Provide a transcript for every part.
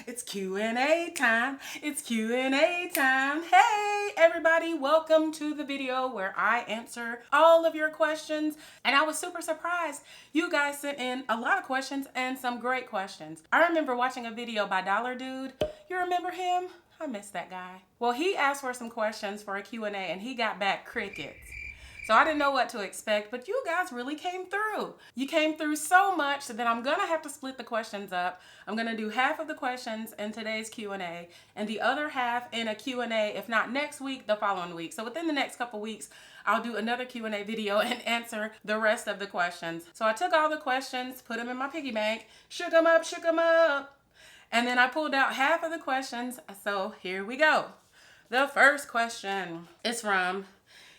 It's Q&A time. It's Q&A time. Hey, everybody. Welcome to the video where I answer all of your questions. And I was super surprised. You guys sent in a lot of questions and some great questions. I remember watching a video by Dollar Dude. You remember him? I miss that guy. Well, he asked for some questions for a Q&A and he got back crickets. So I didn't know what to expect, but you guys really came through. You came through so much that I'm gonna have to split the questions up. I'm gonna do half of the questions in today's Q&A and the other half in a Q&A, if not next week, the following week. So within the next couple weeks, I'll do another Q&A video and answer the rest of the questions. So I took all the questions, put them in my piggy bank, shook them up. And then I pulled out half of the questions. So here we go. The first question is from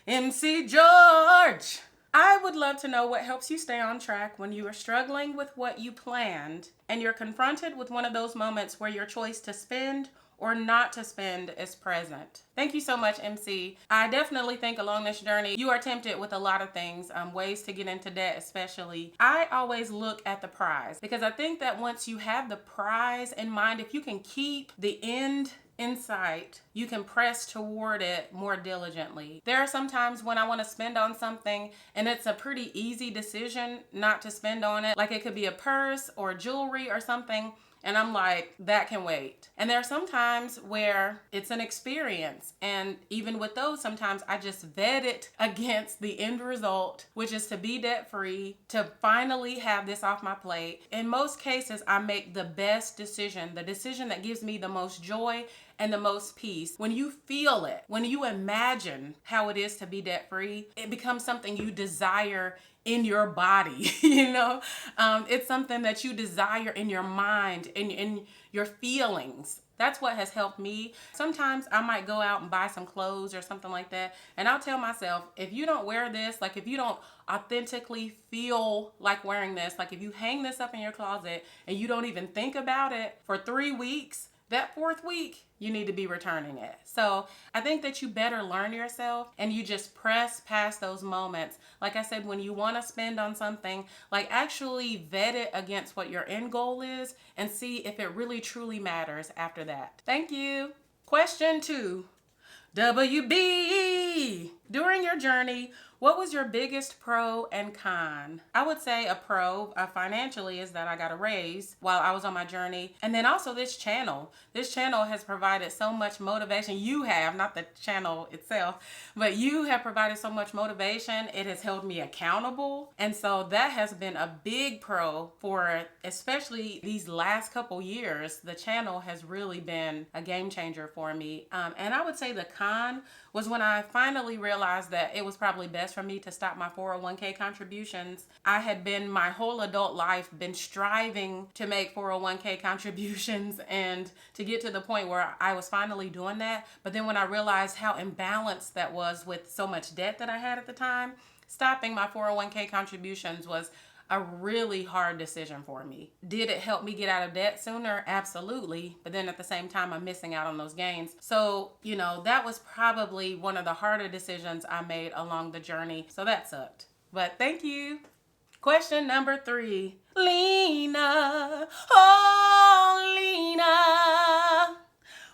MC George. I would love to know what helps you stay on track when you are struggling with what you planned and you're confronted with one of those moments where your choice to spend or not to spend is present. Thank you so much, MC. I definitely think along this journey, you are tempted with a lot of things, ways to get into debt especially. I always look at the prize because I think that once you have the prize in mind, if you can keep the end in sight, you can press toward it more diligently. There are some times when I want to spend on something and it's a pretty easy decision not to spend on it. Like it could be a purse or jewelry or something. And I'm like, that can wait. And there are some times where it's an experience. And even with those, sometimes I just vet it against the end result, which is to be debt-free, to finally have this off my plate. In most cases, I make the best decision, the decision that gives me the most joy and the most peace. When you feel it, when you imagine how it is to be debt-free, it becomes something you desire in your body, it's something that you desire in your mind, in your feelings. That's what has helped me. Sometimes I might go out and buy some clothes or something like that, and I'll tell myself, if you don't wear this, like if you don't authentically feel like wearing this, like if you hang this up in your closet and you don't even think about it for 3 weeks, that 4th week, you need to be returning it. So I think that you better learn yourself and you just press past those moments. Like I said, when you want to spend on something, like actually vet it against what your end goal is and see if it really truly matters after that. Thank you. Question 2. WB. During your journey, what was your biggest pro and con? I would say a pro financially is that I got a raise while I was on my journey. And then also this channel. This channel has provided so much motivation. You have, not the channel itself, but you have provided so much motivation. It has held me accountable. And so that has been a big pro for especially these last couple years. The channel has really been a game changer for me. And I would say the con was when I finally realized that it was probably best for me to stop my 401k contributions. I had been my whole adult life been striving to make 401k contributions and to get to the point where I was finally doing that. But then when I realized how imbalanced that was with so much debt that I had at the time, stopping my 401k contributions was a really hard decision for me. Did it help me get out of debt sooner? Absolutely. But then at the same time, I'm missing out on those gains. So, that was probably one of the harder decisions I made along the journey. So that sucked. But thank you. Question number 3. Lena. Oh, Lena.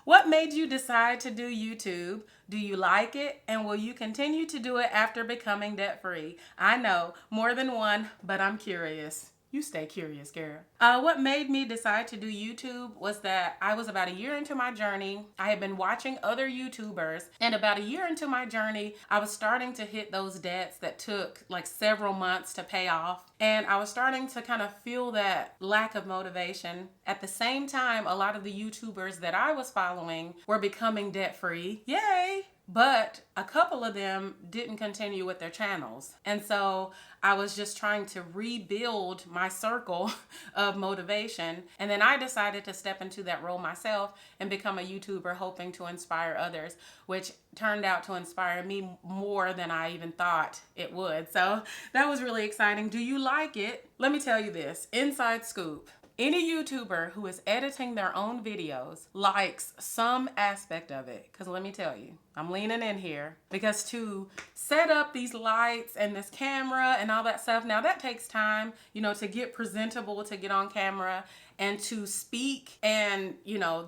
What made you decide to do YouTube? Do you like it? And will you continue to do it after becoming debt-free? I know, more than one, but I'm curious. You stay curious, girl. What made me decide to do YouTube was that I was about a year into my journey. I had been watching other YouTubers, and about a year into my journey, I was starting to hit those debts that took like several months to pay off. And I was starting to kind of feel that lack of motivation. At the same time, a lot of the YouTubers that I was following were becoming debt-free. Yay! But a couple of them didn't continue with their channels. And so I was just trying to rebuild my circle of motivation. And then I decided to step into that role myself and become a YouTuber, hoping to inspire others, which turned out to inspire me more than I even thought it would. So that was really exciting. Do you like it? Let me tell you this, inside scoop. Any YouTuber who is editing their own videos likes some aspect of it. Because let me tell you, I'm leaning in here. Because to set up these lights and this camera and all that stuff, now that takes time, to get presentable, to get on camera. and to speak. And,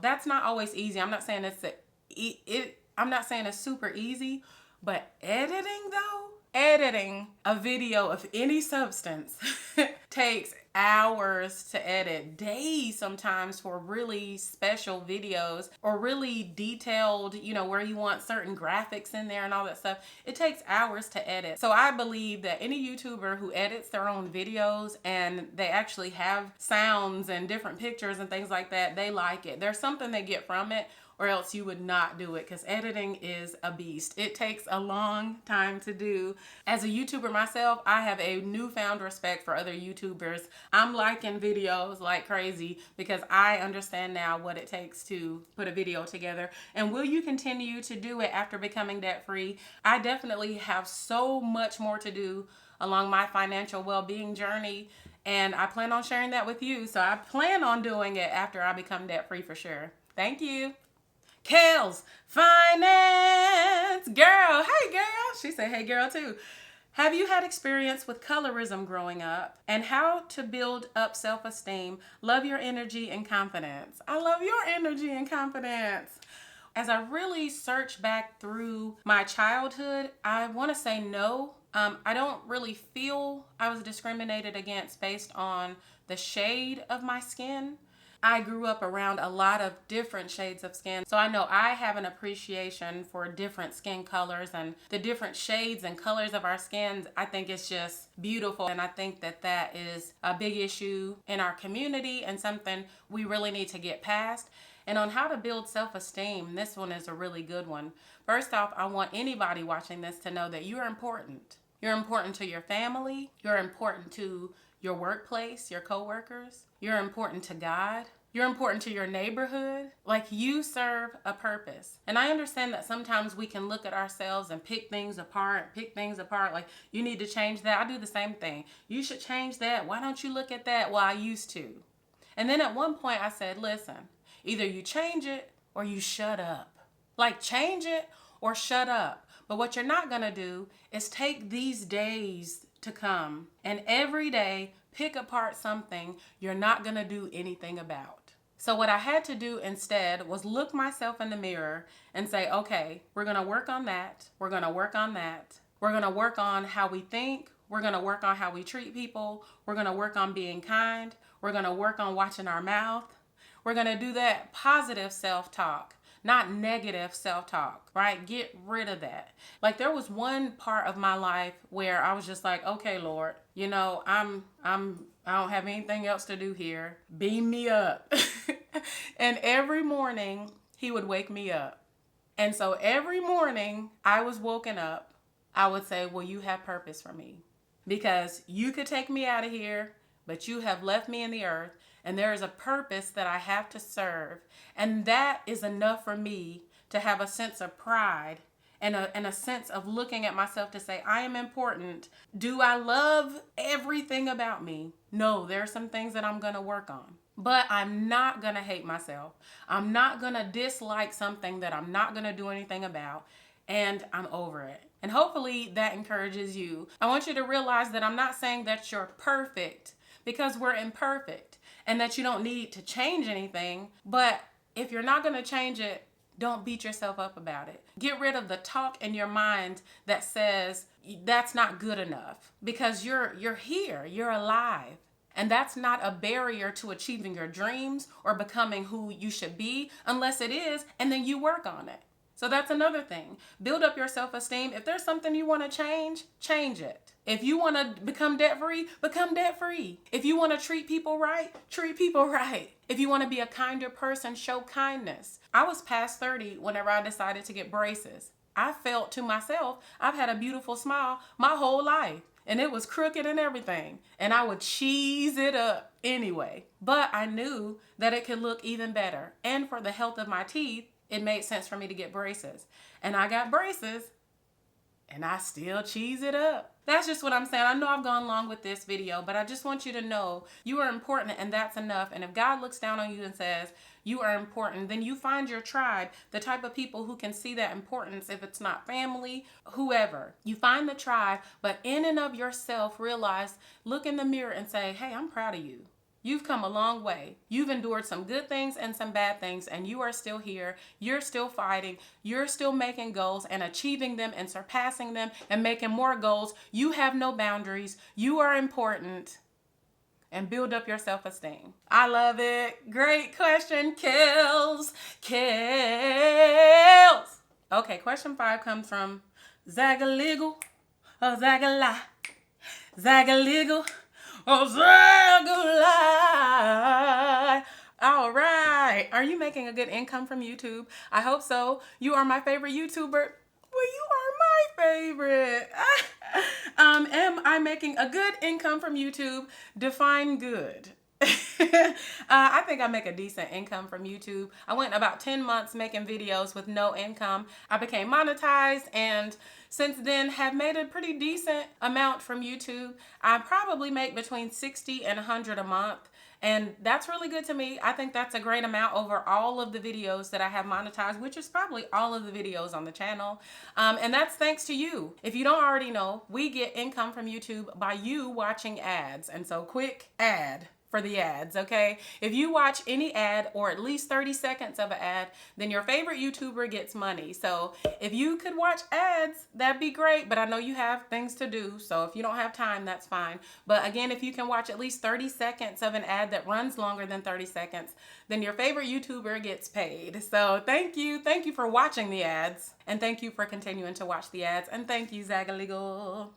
that's not always easy. I'm not saying I'm not saying it's super easy, but editing a video of any substance takes hours to edit, days sometimes for really special videos or really detailed, where you want certain graphics in there and all that stuff. It takes hours to edit. So I believe that any YouTuber who edits their own videos and they actually have sounds and different pictures and things like that, they like it. There's something they get from it, or else you would not do it, because editing is a beast. It takes a long time to do. As a YouTuber myself, I have a newfound respect for other YouTubers. I'm liking videos like crazy because I understand now what it takes to put a video together. And will you continue to do it after becoming debt free? I definitely have so much more to do along my financial well-being journey, and I plan on sharing that with you. So I plan on doing it after I become debt free for sure. Thank you. Kels Finance Girl. Hey girl. She said hey girl too. Have you had experience with colorism growing up, and how to build up self-esteem? Love your energy and confidence. I love your energy and confidence. As I really search back through my childhood, I want to say no. I don't really feel I was discriminated against based on the shade of my skin. I grew up around a lot of different shades of skin. So I know I have an appreciation for different skin colors, and the different shades and colors of our skins. I think it's just beautiful. And I think that that is a big issue in our community and something we really need to get past. And on how to build self-esteem, this one is a really good one. First off, I want anybody watching this to know that you're important. You're important to your family. You're important to your workplace, your coworkers. You're important to God. You're important to your neighborhood. Like, you serve a purpose. And I understand that sometimes we can look at ourselves and pick things apart. Like, you need to change that. I do the same thing. You should change that. Why don't you look at that? Well, I used to. And then at one point I said, listen, either you change it or you shut up. Like, change it or shut up. But what you're not going to do is take these days to come and every day pick apart something you're not going to do anything about. So what I had to do instead was look myself in the mirror and say, okay, we're going to work on that. We're going to work on that. We're going to work on how we think. We're going to work on how we treat people. We're going to work on being kind. We're going to work on watching our mouth. We're going to do that positive self-talk, not negative self-talk, right? Get rid of that. Like, there was one part of my life where I was just like, okay, Lord, I don't have anything else to do here. Beam me up. And every morning he would wake me up. And so every morning I was woken up, I would say, well, you have purpose for me, because you could take me out of here, but you have left me in the earth. And there is a purpose that I have to serve. And that is enough for me to have a sense of pride and a sense of looking at myself to say, I am important. Do I love everything about me? No, there are some things that I'm going to work on. But I'm not going to hate myself. I'm not going to dislike something that I'm not going to do anything about. And I'm over it. And hopefully that encourages you. I want you to realize that I'm not saying that you're perfect, because we're imperfect, and that you don't need to change anything. But if you're not going to change it, don't beat yourself up about it. Get rid of the talk in your mind that says that's not good enough, because you're here, you're alive. And that's not a barrier to achieving your dreams or becoming who you should be, unless it is, and then you work on it. So that's another thing. Build up your self-esteem. If there's something you want to change it. If you want to become debt-free, become debt-free. If you want to treat people right, treat people right. If you want to be a kinder person, show kindness. I was past 30 whenever I decided to get braces. I felt to myself, I've had a beautiful smile my whole life. And it was crooked and everything. And I would cheese it up anyway. But I knew that it could look even better. And for the health of my teeth, it made sense for me to get braces. And I got braces, and I still cheese it up. That's just what I'm saying. I know I've gone long with this video, but I just want you to know you are important, and that's enough. And if God looks down on you and says you are important, then you find your tribe, the type of people who can see that importance. If it's not family, whoever, you find the tribe, but in and of yourself, realize, look in the mirror and say, hey, I'm proud of you. You've come a long way. You've endured some good things and some bad things, and you are still here. You're still fighting. You're still making goals and achieving them and surpassing them and making more goals. You have no boundaries. You are important. And build up your self-esteem. I love it. Great question, Kills. Okay, question 5 comes from Zagaligle, oh Zagala, Zagaligle, oh Zagala. All right. Are you making a good income from YouTube? I hope so. You are my favorite YouTuber. Well, you are my favorite. Am I making a good income from YouTube? Define good. I think I make a decent income from YouTube. I went about 10 months making videos with no income. I became monetized and since then have made a pretty decent amount from YouTube. I probably make between 60 and 100 a month. And that's really good to me. I think that's a great amount over all of the videos that I have monetized, which is probably all of the videos on the channel. And that's thanks to you. If you don't already know, we get income from YouTube by you watching ads. And so quick ad for the ads, okay? If you watch any ad or at least 30 seconds of an ad, then your favorite YouTuber gets money. So if you could watch ads, that'd be great, but I know you have things to do, so if you don't have time, that's fine. But again, if you can watch at least 30 seconds of an ad that runs longer than 30 seconds, then your favorite YouTuber gets paid. So thank you for watching the ads, and thank you for continuing to watch the ads, and thank you, Zagalegal.